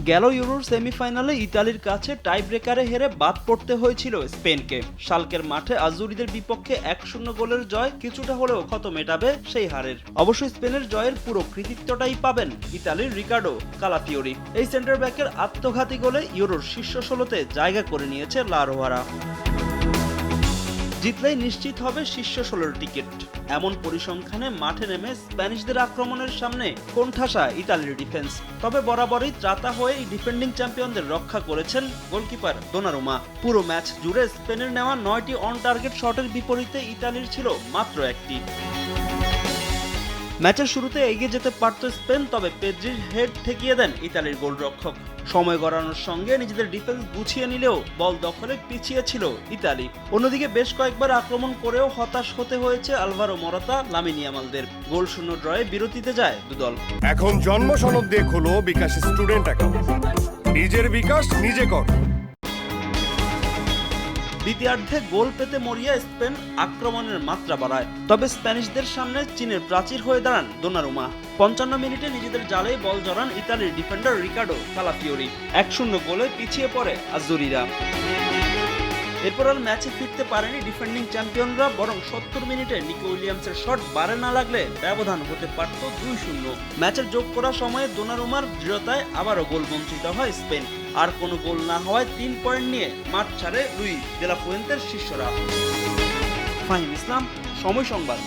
গেল ইউরোর সেমিফাইনালে ইতালির কাছে টাই ব্রেকারে হেরে বাদ পড়তে হয়েছিল স্পেনকে। শালকের মাঠে আজুরিদের বিপক্ষে 1-0 গোলের জয় কিছুটা হলেও ক্ষত মেটাবে সেই হারের। অবশ্যই স্পেনের জয়ের পুরো কৃতিত্বটাই পাবেন ইতালির রিকার্ডো কালাফিওরি। এই সেন্টার ব্যাকের আত্মঘাতী গোলে ইউরোর শীর্ষ 16তে জায়গা করে নিয়েছে লা রোহারা। জিতলেই নিশ্চিত হবে শীর্ষ 16 টিকিট। এমন পরিসংখ্যানে মাঠে নেমে স্প্যানিশদের আক্রমণের সামনে কোণঠাসা ইতালির ডিফেন্স। তবে বরাবরই ত্রাতা হয়ে ডিফেন্ডিং চ্যাম্পিয়নদের রক্ষা করেছেন গোলকিপার দোনারুমা। পুরো ম্যাচ জুড়ে স্পেনের নেওয়া 9টি অন টার্গেট শটের বিপরীতে ইতালির ছিল মাত্র 1টি। ম্যাচের শুরুতে এগিয়ে যেতে পারত স্পেন, তবে পেদ্রির হেড ঠেকিয়ে দেন ইতালির গোলরক্ষক। সময় গড়ানোর সঙ্গে নিজেদের ডিফেন্স গুছিয়ে নিলেও বল দখলে পিছিয়ে ছিল ইতালি। অন্যদিকে বেশ কয়েকবার আক্রমণ করেও হতাশ হতে হয়েছে আলভারো মরাতা, লামিন ইয়ামালদের। গোলশূন্য ড্রয়ে বিরতিতে যায় দুদল। এখন জন্ম সনদ দিয়ে খোলো বিকাশ স্টুডেন্ট অ্যাকাউন্ট। নিজের বিকাশ নিজে কর। দ্বিতীয়ার্ধে গোল পেতে মরিয়া স্পেন আক্রমণের মাত্রা বাড়ায়, তবে স্প্যানিশদের সামনে চীনের প্রাচীর হয়ে দাঁড়ান দোনারুমা। 55 মিনিটে নিজেদের জালেই বল জড়ান ইতালির ডিফেন্ডার রিকার্ডো কালাফিওরি। 1-0 গোলে পিছিয়ে পড়ে আজুরিরা। এরপর আর ম্যাচে ফিরতে পারেনি ডিফেন্ডিং চ্যাম্পিয়নরা, বরং 70 মিনিটে নিকো উইলিয়ামসের শট বারে না লাগলে ব্যবধান হতে পারত 2-0। ম্যাচের যোগ করা সময়ে দোনারুমার দৃঢ়তায় আবারও গোল বঞ্চিত হয় স্পেন। আর কোনো গোল না হওয়ায় 3 পয়েন্ট নিয়ে মাঠ ছাড়ে লুই দে লা ফুয়েন্তের শিষ্যরা। ফাহিম ইসলাম, সময় সংবাদ।